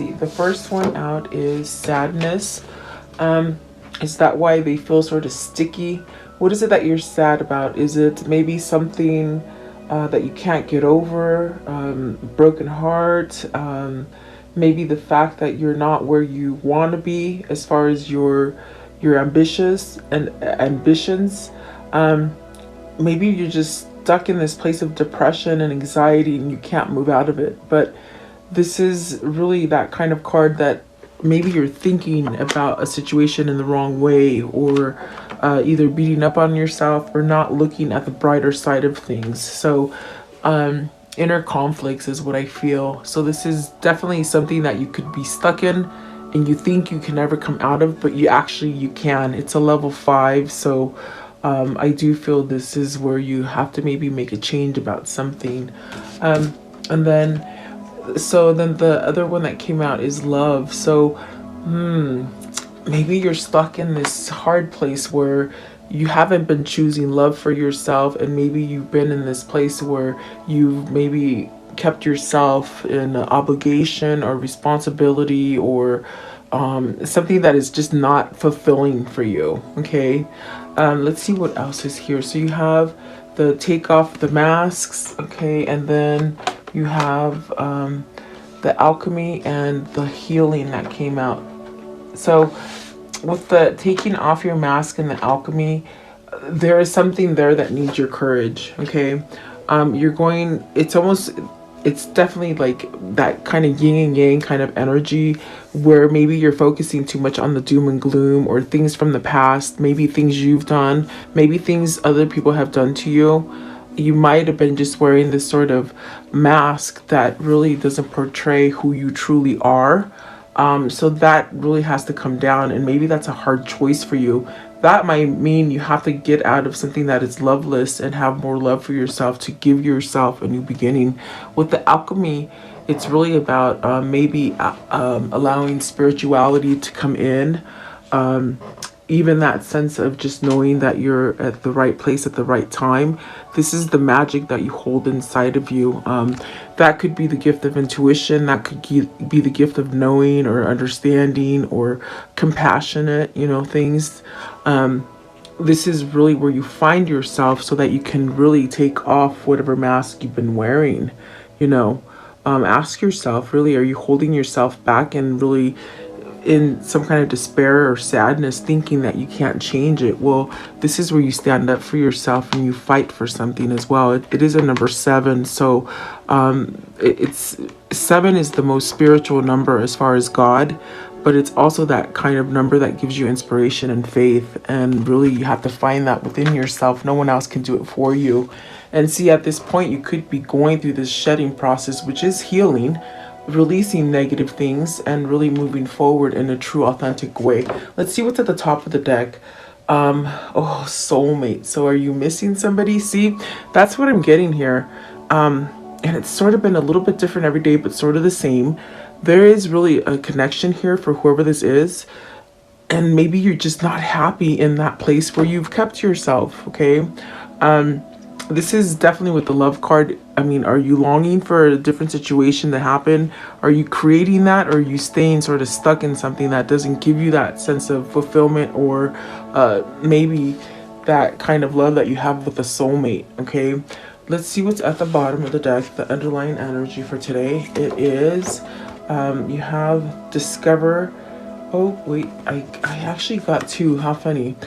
see. The first one out is sadness. Is that why they feel sort of sticky? What is it that you're sad about? Is it maybe something that you can't get over? Broken heart? Maybe the fact that you're not where you want to be as far as your ambitions. Maybe you're just stuck in this place of depression and anxiety and you can't move out of it. But this is really that kind of card that maybe you're thinking about a situation in the wrong way, or either beating up on yourself or not looking at the brighter side of things. So inner conflicts is what I feel. So this is definitely something that you could be stuck in and you think you can never come out of, but you can. It's a level 5. So I do feel this is where you have to maybe make a change about something. And then the other one that came out is love. So maybe you're stuck in this hard place where you haven't been choosing love for yourself, and maybe you've been in this place where you've maybe kept yourself in an obligation or responsibility, or something that is just not fulfilling for you. Okay, let's see what else is here. So you have the take off the masks, okay, and then you have the alchemy and the healing that came out. So with the taking off your mask and the alchemy, there is something there that needs your courage. Okay, it's definitely like that kind of yin and yang kind of energy where maybe you're focusing too much on the doom and gloom, or things from the past, maybe things you've done, maybe things other people have done to you. You might have been just wearing this sort of mask that really doesn't portray who you truly are. So that really has to come down, and maybe that's a hard choice for you. That might mean you have to get out of something that is loveless and have more love for yourself to give yourself a new beginning. With the alchemy, it's really about maybe allowing spirituality to come in. Even that sense of just knowing that you're at the right place at the right time. This is the magic that you hold inside of you. That could be the gift of intuition. That could be the gift of knowing or understanding or compassionate, things. This is really where you find yourself so that you can really take off whatever mask you've been wearing. Ask yourself, really, are you holding yourself back and really in some kind of despair or sadness, thinking that you can't change it? Well, this is where you stand up for yourself and you fight for something as well. It is a number 7. So it's 7 is the most spiritual number as far as God, but it's also that kind of number that gives you inspiration and faith. And really, you have to find that within yourself. No one else can do it for you. And see, at this point, you could be going through this shedding process, which is healing, releasing negative things and really moving forward in a true authentic way. Let's see what's at the top of the deck. Soulmate. So are you missing somebody? See, that's what I'm getting here. And it's sort of been a little bit different every day, but sort of the same. There is really a connection here for whoever this is, and maybe you're just not happy in that place where you've kept yourself. Okay, this is definitely with the love card. I mean, are you longing for a different situation to happen? Are you creating that, or are you staying sort of stuck in something that doesn't give you that sense of fulfillment, or maybe that kind of love that you have with a soulmate? Okay, let's see what's at the bottom of the deck, the underlying energy for today. It is, you have discover. Oh, wait, I actually got 2. How funny.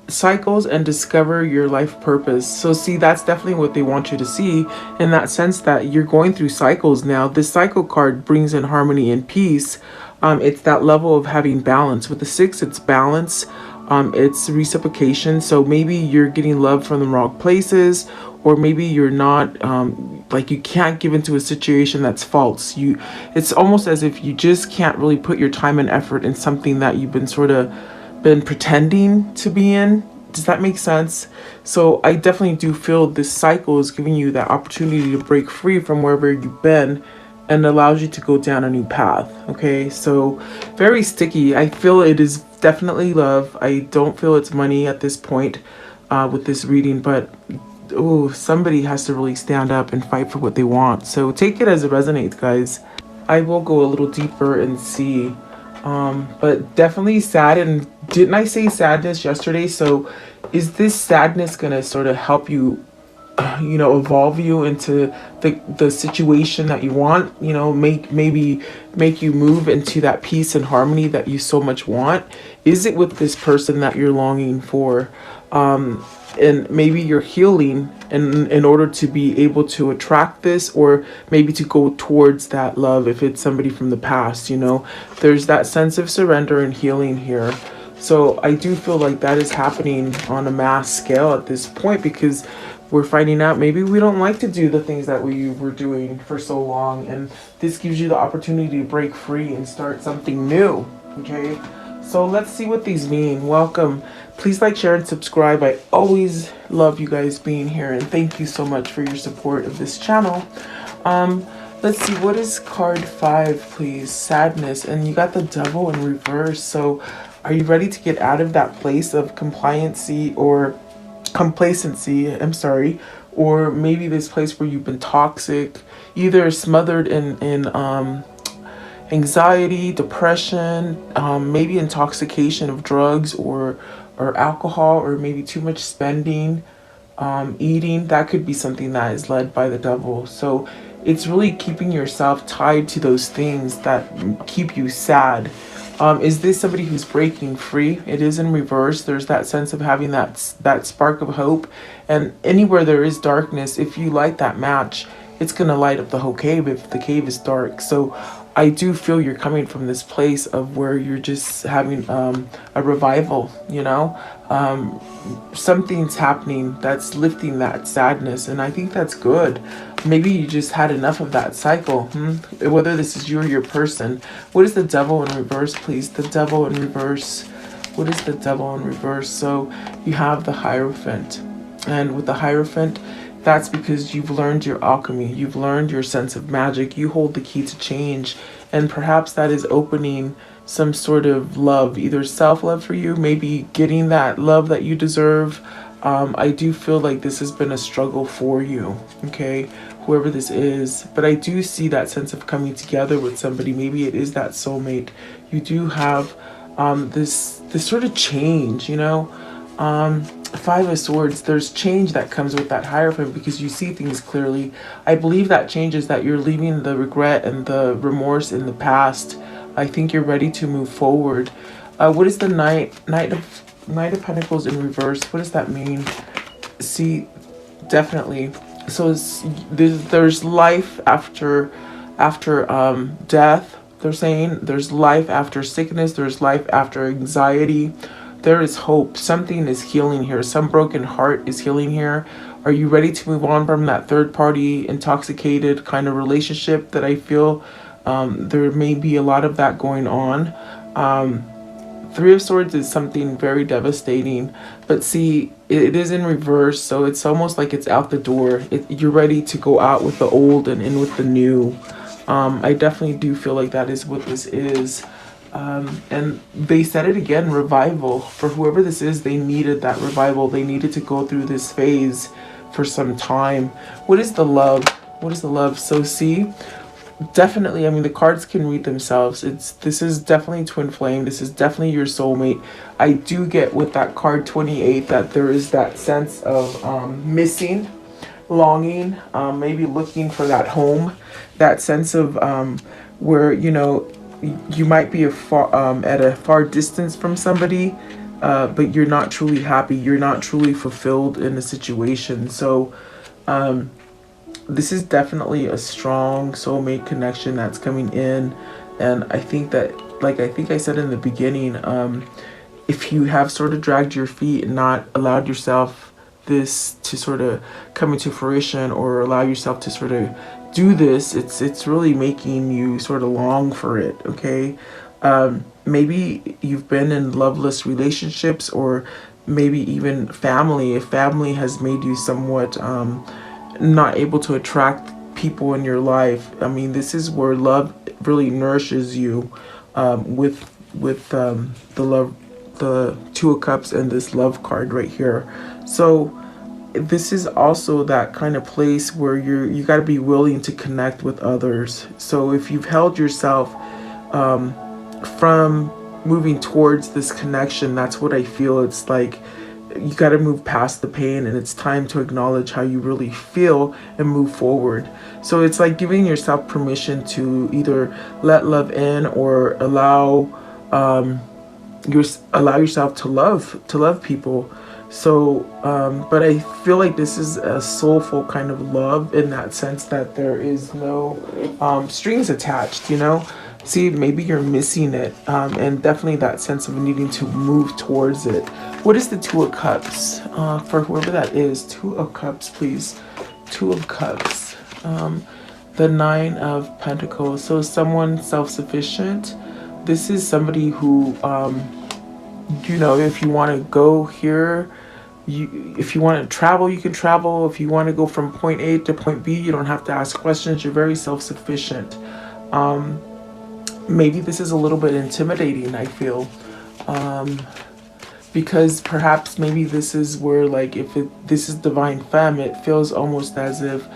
Cycles and discover your life purpose. So see, that's definitely what they want you to see, in that sense that you're going through cycles now. This cycle card brings in harmony and peace. It's that level of having balance. With the 6, it's balance. It's reciprocation. So maybe you're getting love from the wrong places, or maybe you're not, like you can't give into a situation that's false. It's almost as if you just can't really put your time and effort in something that you've been pretending to be in. Does that make sense? So I definitely do feel this cycle is giving you that opportunity to break free from wherever you've been, and allows you to go down a new path. Okay, so very sticky. I feel it is definitely love. I don't feel it's money at this point with this reading, but somebody has to really stand up and fight for what they want. So take it as it resonates, guys. I will go a little deeper and see. But definitely sad. And didn't I say sadness yesterday? So is this sadness gonna sort of help you, evolve you into the situation that you want, maybe make you move into that peace and harmony that you so much want? Is it with this person that you're longing for? And maybe you're healing in order to be able to attract this, or maybe to go towards that love if it's somebody from the past. There's that sense of surrender and healing here. So I do feel like that is happening on a mass scale at this point, because we're finding out maybe we don't like to do the things that we were doing for so long, and this gives you the opportunity to break free and start something new. Okay, so let's see what these mean. Welcome. Please like, share, and subscribe. I always love you guys being here, and thank you so much for your support of this channel. Let's see, what is card 5, please? Sadness. And you got the Devil in reverse. So are you ready to get out of that place of complacency, or or maybe this place where you've been toxic, either smothered in anxiety, depression, maybe intoxication of drugs or alcohol, or maybe too much spending, eating? That could be something that is led by the devil. So it's really keeping yourself tied to those things that keep you sad. Is this somebody who's breaking free? It is in reverse. There's that sense of having that spark of hope. And anywhere there is darkness, if you light that match, it's going to light up the whole cave if the cave is dark. So I do feel you're coming from this place of where you're just having a revival, something's happening that's lifting that sadness, and I think that's good. Maybe you just had enough of that cycle, whether this is you or your person. What is the Devil in reverse, please? The Devil in reverse. What is the Devil in reverse? So you have the Hierophant, and with the Hierophant, that's because you've learned your alchemy. You've learned your sense of magic. You hold the key to change. And perhaps that is opening some sort of love, either self-love for you, maybe getting that love that you deserve. I do feel like this has been a struggle for you, okay? Whoever this is. But I do see that sense of coming together with somebody. Maybe it is that soulmate. You do have this sort of change, 5 of Swords, there's change that comes with that Hierophant because you see things clearly. I believe that change is that you're leaving the regret and the remorse in the past. I think you're ready to move forward. What is the Knight of Pentacles in reverse? What does that mean? See, definitely. So there's life after death. They're saying there's life after sickness. There's life after anxiety. There is hope. Something is healing here. Some broken heart is healing here. Are you ready to move on from that third party intoxicated kind of relationship that I feel there may be a lot of that going on? 3 of Swords is something very devastating, but see, it is in reverse, so it's almost like it's out the door. You're ready to go out with the old and in with the new. I definitely do feel like that is what this is. And they said it again, revival. For whoever this is, they needed that revival. They needed to go through this phase for some time. What is the love? What is the love? So see, definitely, I mean, the cards can read themselves. This is definitely twin flame. This is definitely your soulmate. I do get with that card 28 that there is that sense of missing, longing, maybe looking for that home, that sense of where, you might be at a far distance from somebody, but you're not truly happy. You're not truly fulfilled in a situation. So this is definitely a strong soulmate connection that's coming in. And I think that, like I think I said in the beginning, if you have sort of dragged your feet and not allowed yourself this to sort of come into fruition, or allow yourself to sort of do this, it's really making you sort of long for it, okay? Maybe you've been in loveless relationships, or maybe even family. If family has made you somewhat not able to attract people in your life, I mean, this is where love really nourishes you, with the love, the 2 of Cups and this love card right here. So this is also that kind of place where you got to be willing to connect with others. So if you've held yourself from moving towards this connection, that's what I feel. It's like you got to move past the pain, and it's time to acknowledge how you really feel and move forward. So it's like giving yourself permission to either let love in or allow yourself to love people. So but I feel like this is a soulful kind of love, in that sense that there is no strings attached, you know. See, maybe you're missing it, and definitely that sense of needing to move towards it. What is the Two of Cups? For whoever that is, Two of Cups, please. Two of Cups. The Nine of Pentacles. So someone self-sufficient. This is somebody who, you know, if you want to go here, if you want to travel, you can travel. If you want to go from point A to point B, you don't have to ask questions. You're very self-sufficient. Maybe this is a little bit intimidating, I feel, because perhaps maybe this is where, like, this is divine femme, it feels almost as if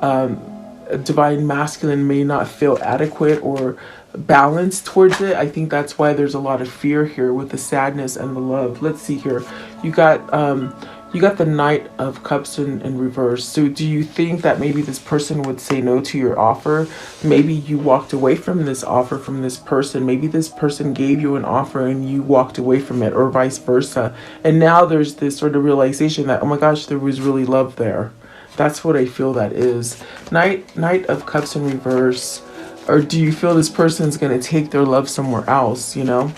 a divine masculine may not feel adequate or balanced towards it. I think that's why there's a lot of fear here with the sadness and the love. Let's see here. You got the Knight of Cups in reverse. So do you think that maybe this person would say no to your offer? Maybe you walked away from this offer from this person. Maybe this person gave you an offer and you walked away from it, or vice versa. And now there's this sort of realization that, oh my gosh, there was really love there. That's what I feel that is. Knight of Cups in reverse. Or do you feel this person's going to take their love somewhere else, you know?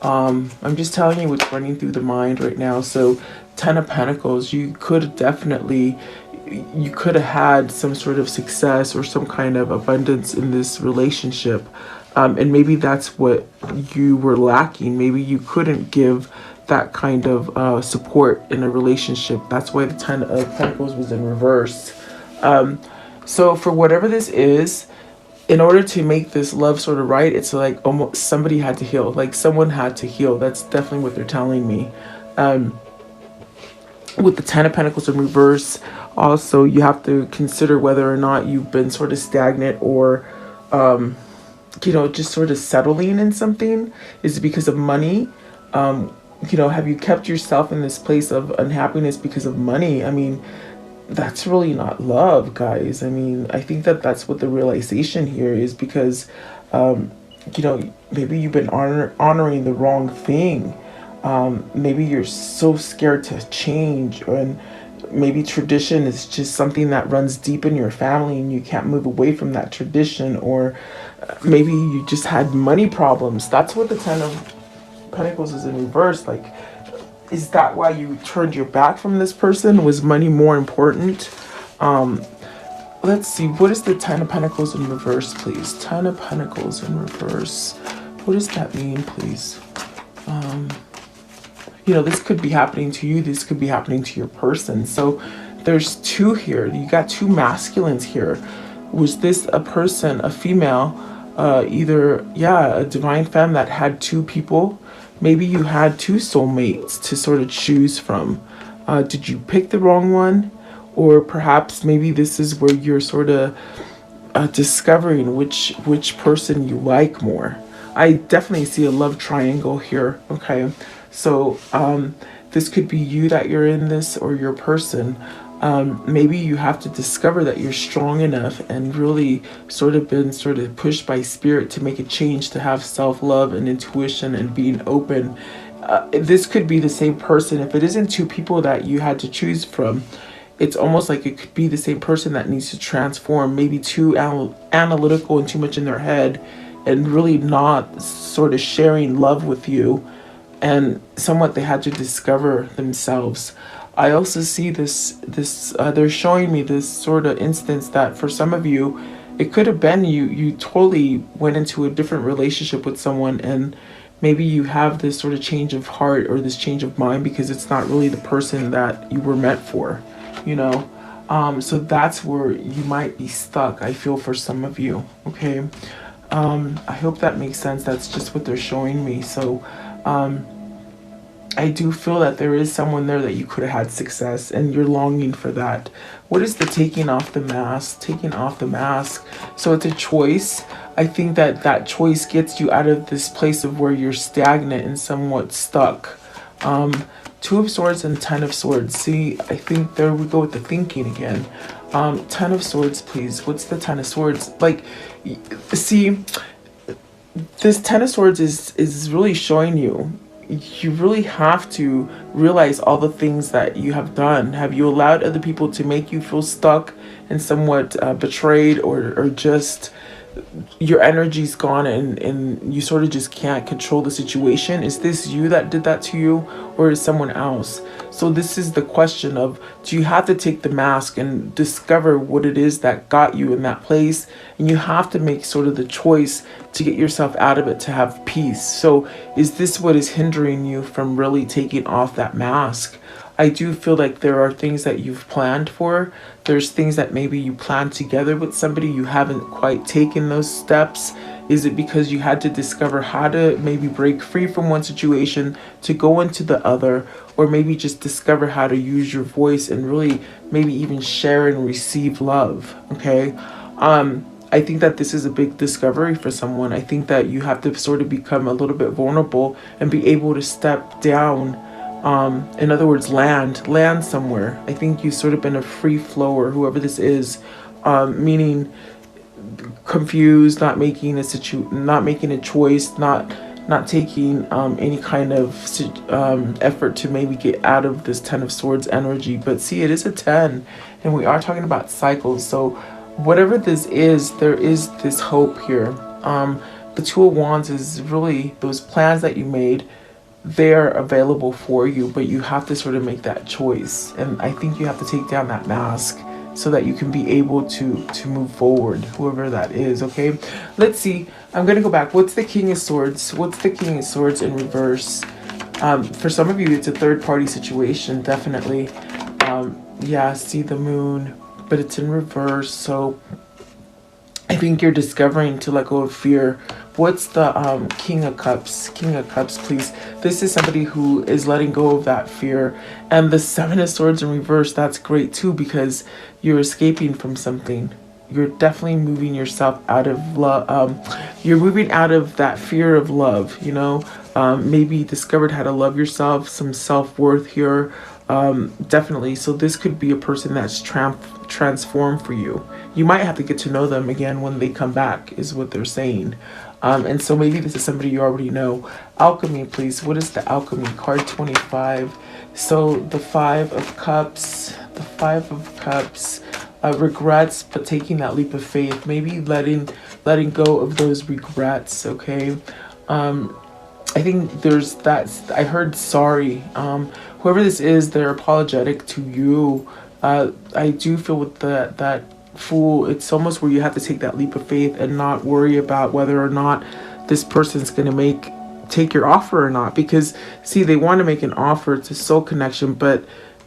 I'm just telling you what's running through the mind right now. So Ten of Pentacles, you could have had some sort of success or some kind of abundance in this relationship. And maybe that's what you were lacking. Maybe you couldn't give that kind of support in a relationship. That's why the Ten of Pentacles was in reverse. So for whatever this is, in order to make this love sort of right, it's like almost somebody had to heal. Like someone had to heal. That's definitely what they're telling me. With the Ten of Pentacles in reverse, also you have to consider whether or not you've been sort of stagnant or, you know, just sort of settling in something. Is it because of money? You know, have you kept yourself in this place of unhappiness because of money? I mean, that's really not love, guys. I mean, I think that that's what the realization here is, because, you know, maybe you've been honoring the wrong thing. Maybe you're so scared to change, and maybe tradition is just something that runs deep in your family and you can't move away from that tradition. Or maybe you just had money problems. That's what the Ten of Pentacles is in reverse. Like, is that why you turned your back from this person? Was money more important? Let's see. What is the Ten of Pentacles in reverse, please? Ten of Pentacles in reverse. What does that mean, please? You know, this could be happening to you. This could be happening to your person. So there's two here. You got two masculines here. Was this a person, a female, either, yeah, a divine femme that had two people? Maybe you had two soulmates to sort of choose from. Did you pick the wrong one? Or perhaps maybe this is where you're sort of discovering which person you like more. I definitely see a love triangle here. Okay, so this could be you that you're in this, or your person. Maybe you have to discover that you're strong enough and really sort of pushed by spirit to make a change, to have self-love and intuition and being open. This could be the same person. If it isn't two people that you had to choose from, it's almost like it could be the same person that needs to transform. Maybe too analytical and too much in their head, and really not sort of sharing love with you, and somewhat they had to discover themselves. I also see this they're showing me this sort of instance that for some of you, it could have been you totally went into a different relationship with someone, and maybe you have this sort of change of heart or this change of mind because it's not really the person that you were meant for, you know. So that's where you might be stuck, I feel, for some of you. Okay. I hope that makes sense. That's just what they're showing me. So I do feel that there is someone there that you could have had success and you're longing for that. What is the taking off the mask? Taking off the mask. So it's a choice. I think that that choice gets you out of this place of where you're stagnant and somewhat stuck. Two of Swords and Ten of Swords. See, I think there we go with the thinking again. Ten of Swords, please. What's the Ten of Swords? Like, see, this Ten of Swords is really showing you. You really have to realize all the things that you have done. Have you allowed other people to make you feel stuck and somewhat betrayed, or just your energy's gone and you sort of just can't control the situation? Is this you that did that to you, or is someone else? So this is the question of, do you have to take the mask and discover what it is that got you in that place? And you have to make sort of the choice to get yourself out of it, to have peace. So is this what is hindering you from really taking off that mask? I do feel like there are things that you've planned for. There's things that maybe you planned together with somebody. You haven't quite taken those steps. Is it because you had to discover how to maybe break free from one situation to go into the other, or maybe just discover how to use your voice and really maybe even share and receive love? Okay. I think that this is a big discovery for someone. I think that you have to sort of become a little bit vulnerable and be able to step down. In other words, land somewhere. I think you've sort of been a free flower, whoever this is, meaning confused, not making a choice, not taking any kind of effort to maybe get out of this Ten of Swords energy. But see, it is a 10, and we are talking about cycles. So whatever this is, there is this hope here. The Two of Wands is really those plans that you made. They're available for you, but you have to sort of make that choice. And I think you have to take down that mask so that you can be able to move forward, whoever that is. Okay, let's see. I'm gonna go back. What's the King of Swords? What's the King of Swords in reverse? For some of you, it's a third-party situation, definitely. Yeah, see the Moon, but it's in reverse. So I think you're discovering to let go of fear. What's the King of Cups? King of Cups, please. This is somebody who is letting go of that fear. And the Seven of Swords in reverse, that's great too, because you're escaping from something. You're definitely moving yourself out of love. You're moving out of that fear of love, you know. Maybe you discovered how to love yourself, some self-worth here. Definitely. So this could be a person that's transformed for you. You might have to get to know them again when they come back, is what they're saying. And so maybe this is somebody you already know. Alchemy, please. What is the Alchemy? Card 25. So the Five of Cups. The Five of Cups. Regrets, but taking that leap of faith. Maybe letting go of those regrets, okay? I think there's that. I heard sorry. Whoever this is, they're apologetic to you. I do feel with that Fool, it's almost where you have to take that leap of faith and not worry about whether or not this person's going to take your offer or not. Because see, they want to make an offer, it's a soul connection, but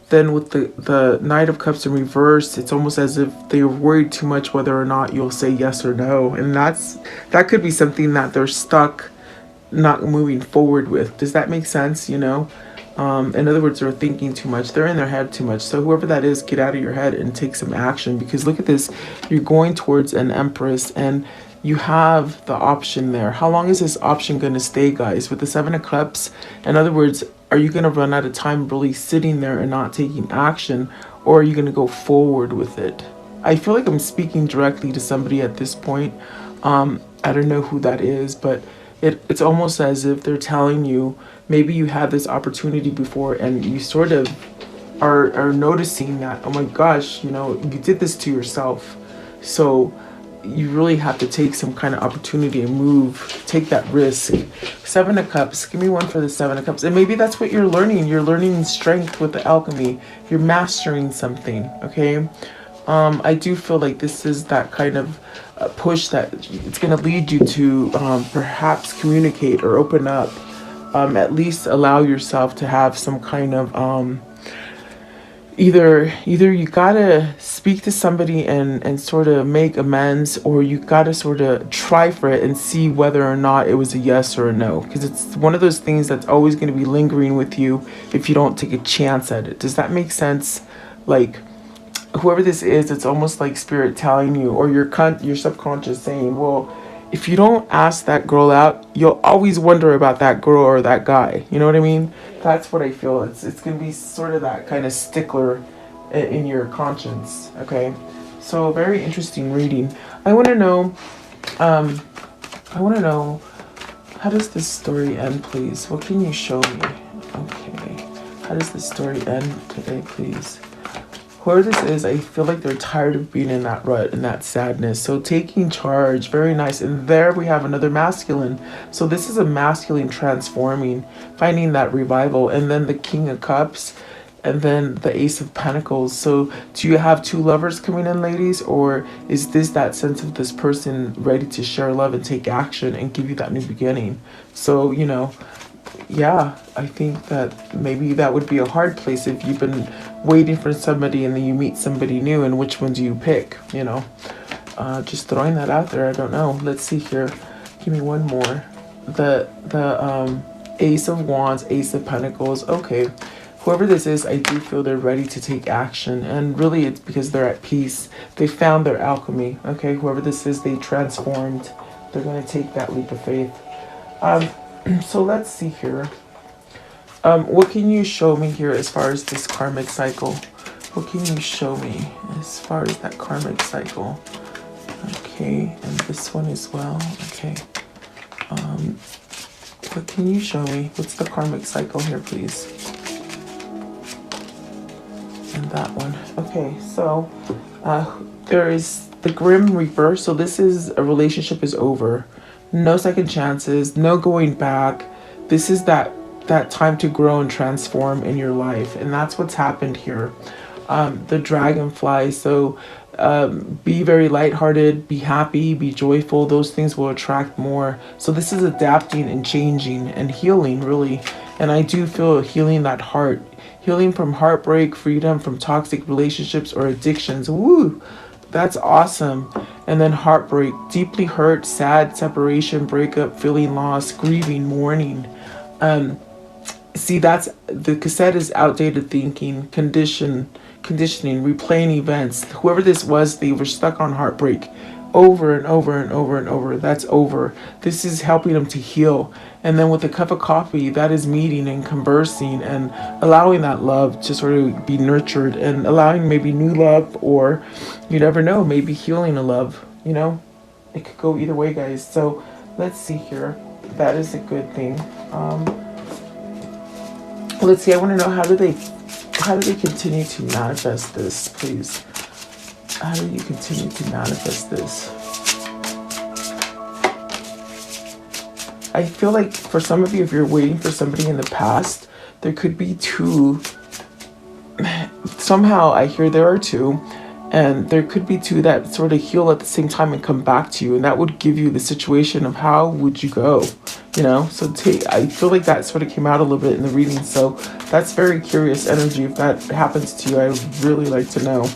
then with the Knight of Cups in reverse, it's almost as if they're worried too much whether or not you'll say yes or no. And that could be something that they're stuck not moving forward with. Does that make sense? You know, in other words, they're thinking too much, they're in their head too much. So whoever that is, get out of your head and take some action, because look at this, you're going towards an Empress and you have the option there. How long is this option going to stay, guys? With the Seven of Cups, in other words, are you going to run out of time really sitting there and not taking action, or are you going to go forward with it? I feel like I'm speaking directly to somebody at this point. I don't know who that is, but it's almost as if they're telling you, maybe you had this opportunity before and you sort of are noticing that, oh my gosh, you know, you did this to yourself. So you really have to take some kind of opportunity and move, take that risk. Seven of Cups, give me one for the Seven of Cups. And maybe that's what you're learning. You're learning strength with the Alchemy. You're mastering something, okay? I do feel like this is that kind of push that it's going to lead you to perhaps communicate or open up, at least allow yourself to have some kind of either you gotta speak to somebody and sort of make amends, or you gotta sort of try for it and see whether or not it was a yes or a no, because it's one of those things that's always going to be lingering with you if you don't take a chance at it. Does that make sense? Like, whoever this is, it's almost like spirit telling you, or your subconscious saying, well, if you don't ask that girl out, you'll always wonder about that girl or that guy. You know what I mean? That's what I feel. It's gonna be sort of that kind of stickler in your conscience. Okay, so very interesting reading. I want to know. Um, I want to know, how does this story end, please? What can you show me? Okay, how does this story end today, please? Whoever this is, I feel like they're tired of being in that rut and that sadness. So taking charge, very nice. And there we have another masculine. So this is a masculine transforming, finding that revival. And then the King of Cups, and then the Ace of Pentacles. So do you have two lovers coming in, ladies? Or is this that sense of this person ready to share love and take action and give you that new beginning? So, you know, yeah, I think that maybe that would be a hard place if you've been waiting for somebody and then you meet somebody new, and which one do you pick, you know? Just throwing that out there. I don't know. Let's see here. Give me one more. The Ace of Wands, Ace of Pentacles. Okay. Whoever this is, I do feel they're ready to take action. And really it's because they're at peace. They found their alchemy. Okay. Whoever this is, they transformed. They're going to take that leap of faith. So let's see here. What can you show me here as far as this karmic cycle? What can you show me as far as that karmic cycle? Okay, and this one as well. Okay. What can you show me? What's the karmic cycle here, please? And that one. Okay, so there is the Grim Reaper. So this is a relationship is over. No second chances, no going back. This is that time to grow and transform in your life. And that's what's happened here. The dragonfly. So be very lighthearted, be happy, be joyful. Those things will attract more. So this is adapting and changing and healing, really. And I do feel healing that heart. Healing from heartbreak, freedom from toxic relationships or addictions. Woo! That's awesome. And then heartbreak, deeply hurt, sad, separation, breakup, feeling lost, grieving, mourning. See, that's the cassette is outdated thinking, conditioning, replaying events. Whoever this was, they were stuck on heartbreak over and over and over and over. That's over. This is helping them to heal. And then with a cup of coffee, that is meeting and conversing and allowing that love to sort of be nurtured and allowing maybe new love, or you never know, maybe healing a love, you know? It could go either way, guys. So let's see here. That is a good thing. Let's see, I want to know, how do they continue to manifest this, please? How do you continue to manifest this? I feel like for some of you, if you're waiting for somebody in the past, there could be two. Somehow I hear there are two, and there could be two that sort of heal at the same time and come back to you, and that would give you the situation of how would you go, you know? So I feel like that sort of came out a little bit in the reading. So that's very curious energy. If that happens to you, I would really like to know.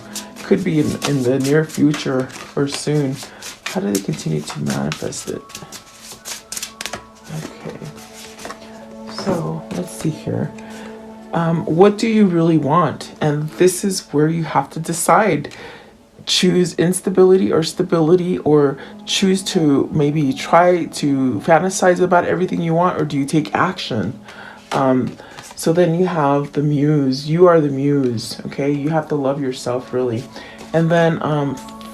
Could be in the near future or soon. How do they continue to manifest it? Okay, so let's see here. What do you really want? And this is where you have to decide. Choose instability or stability, or choose to maybe try to fantasize about everything you want, or do you take action? So then you have the muse. You are the muse, okay? You have to love yourself, really. And then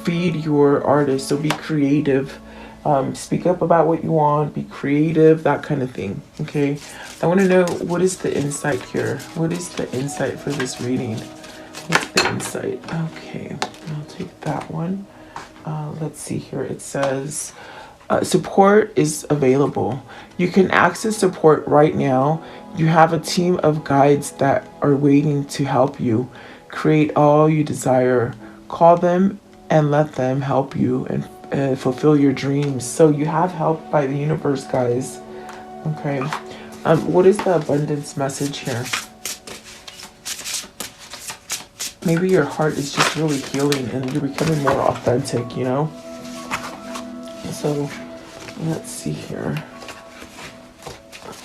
feed your artist. So be creative. Speak up about what you want. Be creative, that kind of thing, okay? I want to know, what is the insight here? What is the insight for this reading? What's the insight? Okay, I'll take that one. Let's see here. It says, support is available. You can access support right now. You have a team of guides that are waiting to help you create all you desire. Call them and let them help you and fulfill your dreams. So you have help by the universe, guys. Okay. What is the abundance message here? maybe your heart is just really healing and you're becoming more authentic, you know? So let's see here.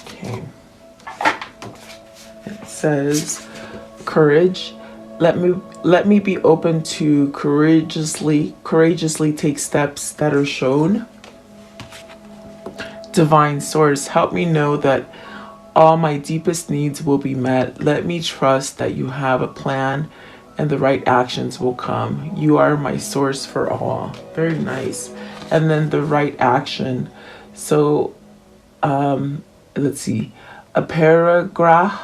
Okay. It says courage. Let me be open to courageously take steps that are shown. Divine source, help me know that all my deepest needs will be met. Let me trust that you have a plan and the right actions will come. You are my source for all. Very nice. And then the right action. So let's see. A paragraph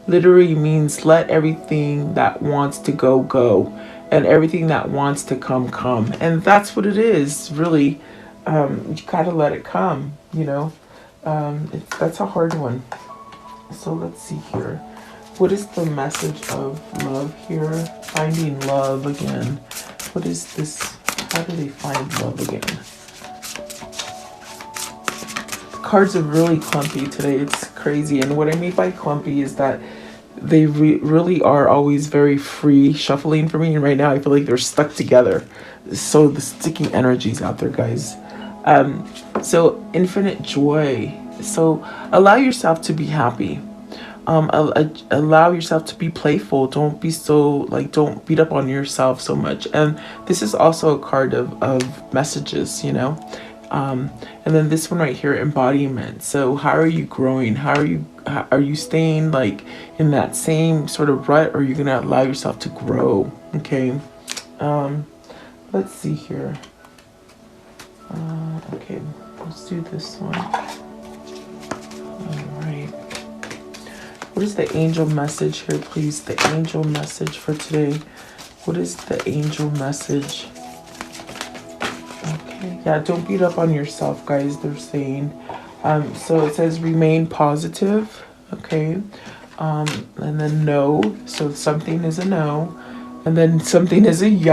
literally means let everything that wants to go go, and everything that wants to come come. And that's what it is, really. You gotta let it come, you know. That's a hard one. So let's see here. What is the message of love here? Finding love again. What is this? How do they find love again? Cards are really clumpy today. It's crazy. And what I mean by clumpy is that they really are always very free shuffling for me. And right now I feel like they're stuck together. So the sticky energies out there, guys. So infinite joy. So allow yourself to be happy. Allow yourself to be playful. Don't be so, like, don't beat up on yourself so much. And this is also a card of messages, you know. And then this one right here, embodiment. So how are you growing? Are you staying like in that same sort of rut, or are you gonna allow yourself to grow? Okay. Let's see here. Okay, let's do this one. All right. What is the angel message here, please? The angel message for today. What is the angel message? Okay, yeah, don't beat up on yourself, guys, they're saying. So it says remain positive, okay? And then no, so something is a no. And then something is a yes.